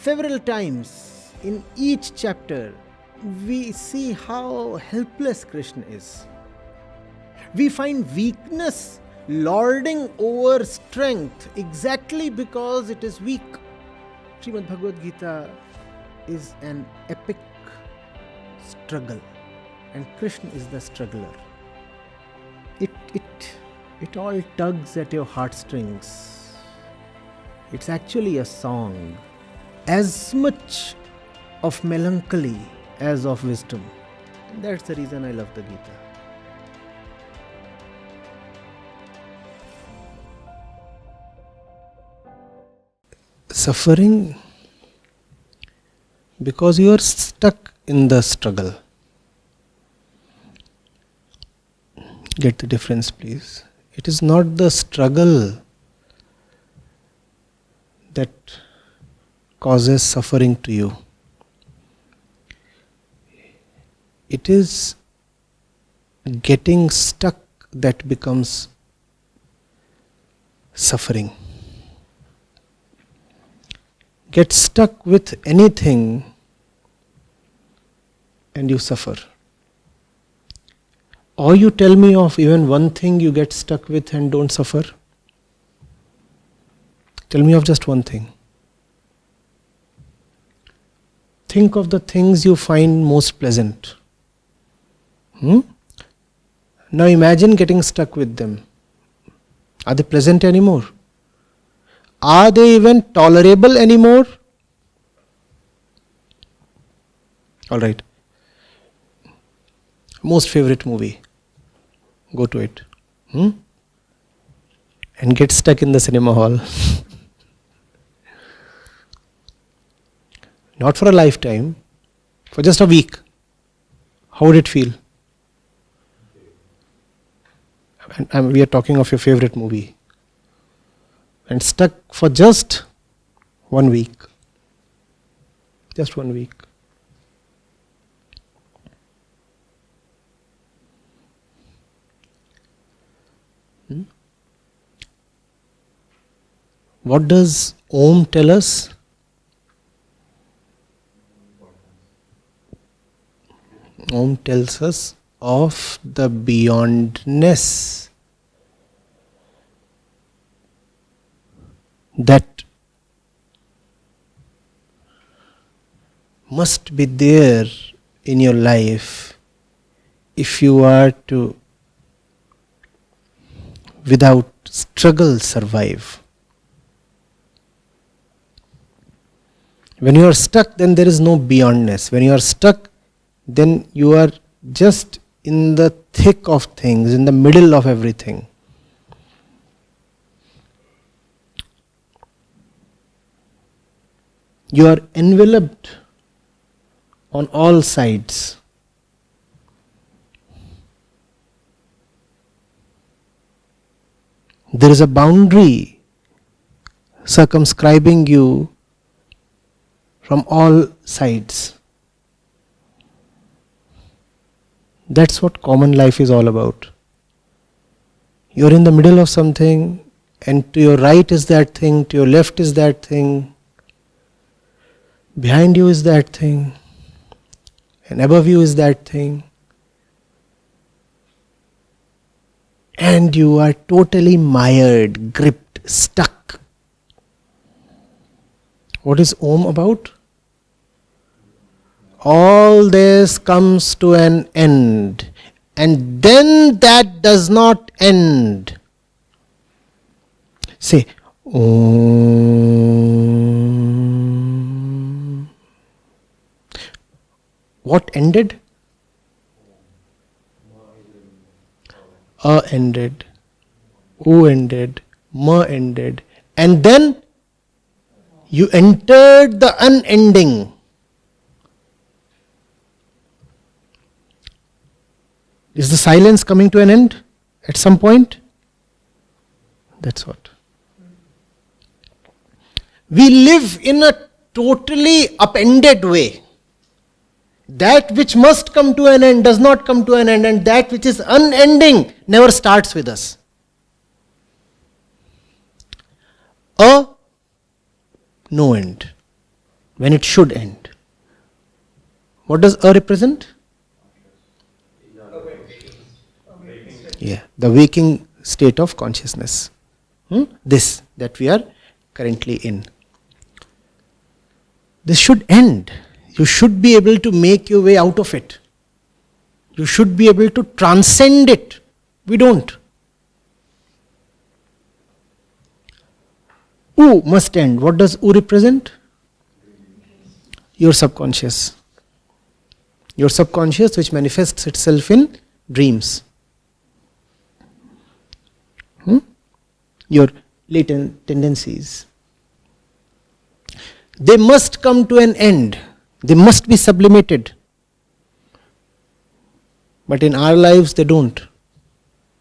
several times in each chapter, we see how helpless Krishna is. We find weakness lording over strength exactly because it is weak. Srimad Bhagavad Gita is an epic struggle, and Krishna is the struggler. It all tugs at your heartstrings. It's actually a song, as much of melancholy as of wisdom. And that's the reason I love the Gita. Suffering because you are stuck in the struggle. Get the difference, please. It is not the struggle that causes suffering to you. It is getting stuck that becomes suffering. Get stuck with anything and you suffer. Or you tell me of even one thing you get stuck with and don't suffer. Tell me of just one thing. Think of the things you find most pleasant. Now imagine getting stuck with them. Are they pleasant anymore? Are they even tolerable anymore? Alright. Most favorite movie. Go to it. And get stuck in the cinema hall. Not for a lifetime, for just a week. How would it feel? And we are talking of your favorite movie. And stuck for just 1 week. Just 1 week. What does Om tell us? Om tells us of the beyondness that must be there in your life if you are to, without struggle, survive. When you are stuck, then there is no beyondness. When you are stuck, then you are just in the thick of things, in the middle of everything. You are enveloped on all sides. There is a boundary circumscribing you from all sides. That's what common life is all about. You're in the middle of something, and to your right is that thing, to your left is that thing, behind you is that thing, and above you is that thing. And you are totally mired, gripped, stuck. What is Om about? All this comes to an end, and then that does not end. Say, Om. What ended? A ended, U ended, Ma ended, and then you entered the unending. Is the silence coming to an end at some point? That's what. We live in a totally upended way. That which must come to an end does not come to an end, and that which is unending never starts with us. A, no end. when it should end. What does A represent? Yeah, the waking state of consciousness. This that we are currently in. This should end. You should be able to make your way out of it. You should be able to transcend it. We don't. U must end. What does U represent? Your subconscious. Your subconscious, which manifests itself in dreams. Your latent tendencies. They must come to an end. They must be sublimated. But in our lives, they don't.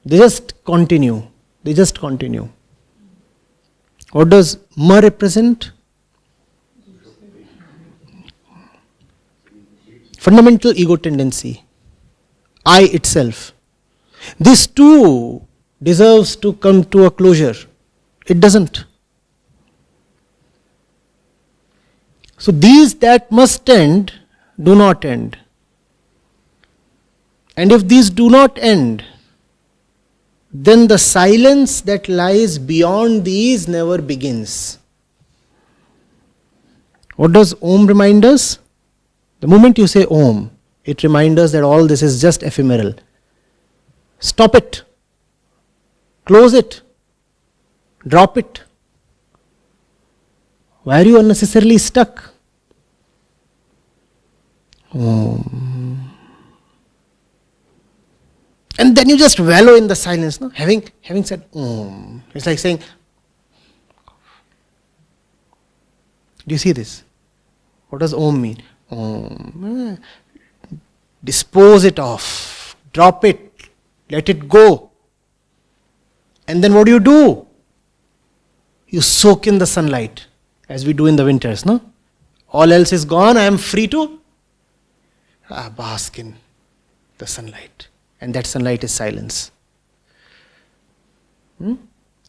They just continue. They just continue. What does Ma represent? Fundamental ego tendency. I itself. This too deserves to come to a closure. It doesn't. So these that must end, do not end. And if these do not end, then the silence that lies beyond these never begins. What does Om remind us? The moment you say Om, it reminds us that all this is just ephemeral. Stop it. Close it. Drop it. Why are you unnecessarily stuck? Om. And then you just wallow in the silence, no? Having said Om. It's like saying, do you see this? What does Om mean? Om. Dispose it off. Drop it. Let it go. And then what do? You soak in the sunlight, as we do in the winters, no? All else is gone, I am free to bask in the sunlight. And that sunlight is silence.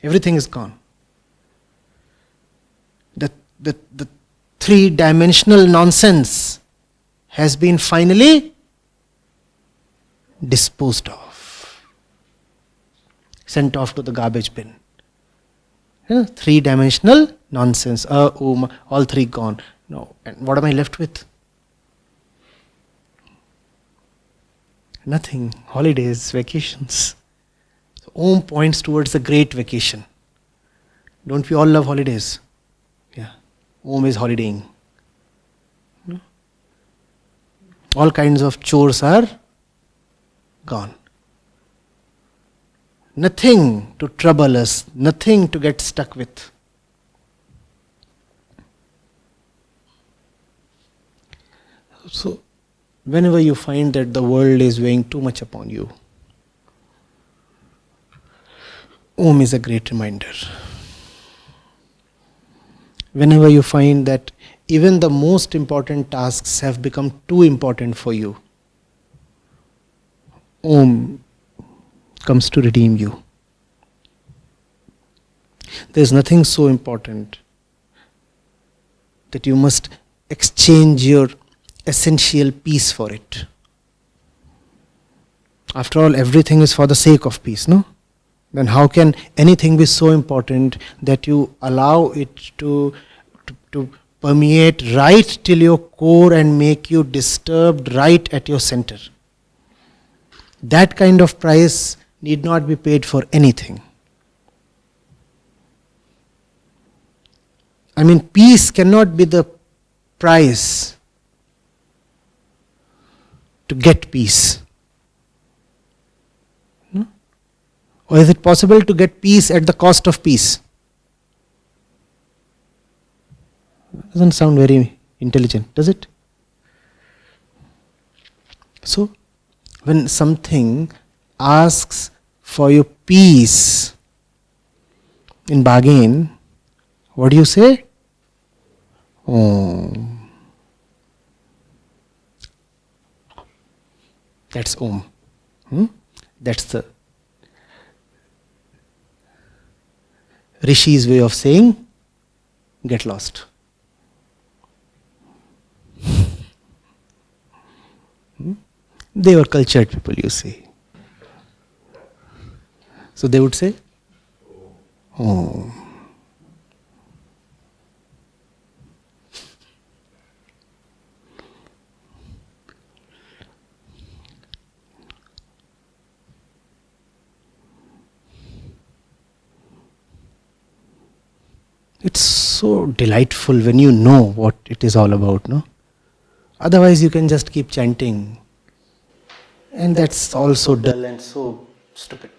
Everything is gone. The three-dimensional nonsense has been finally disposed of. Sent off to the garbage bin. Three-dimensional nonsense. All three gone. No. And what am I left with? Nothing. Holidays, vacations. So Om points towards a great vacation. Don't we all love holidays? Yeah. Om is holidaying. All kinds of chores are gone. Nothing to trouble us, nothing to get stuck with. So, whenever you find that the world is weighing too much upon you, Om is a great reminder. Whenever you find that even the most important tasks have become too important for you, Om comes to redeem you. There is nothing so important that you must exchange your essential peace for it. After all, everything is for the sake of peace, no? Then how can anything be so important that you allow it to permeate right till your core and make you disturbed right at your center? That kind of price need not be paid for anything. I mean, peace cannot be the price to get peace. No? Or is it possible to get peace at the cost of peace? Doesn't sound very intelligent, does it? So, when something asks for your peace in bargain, what do you say? Om. That's Om. That's the Rishi's way of saying, get lost. They were cultured people, you see. So they would say, oh. It's so delightful when you know what it is all about, no? Otherwise you can just keep chanting. And that's also dull and so stupid.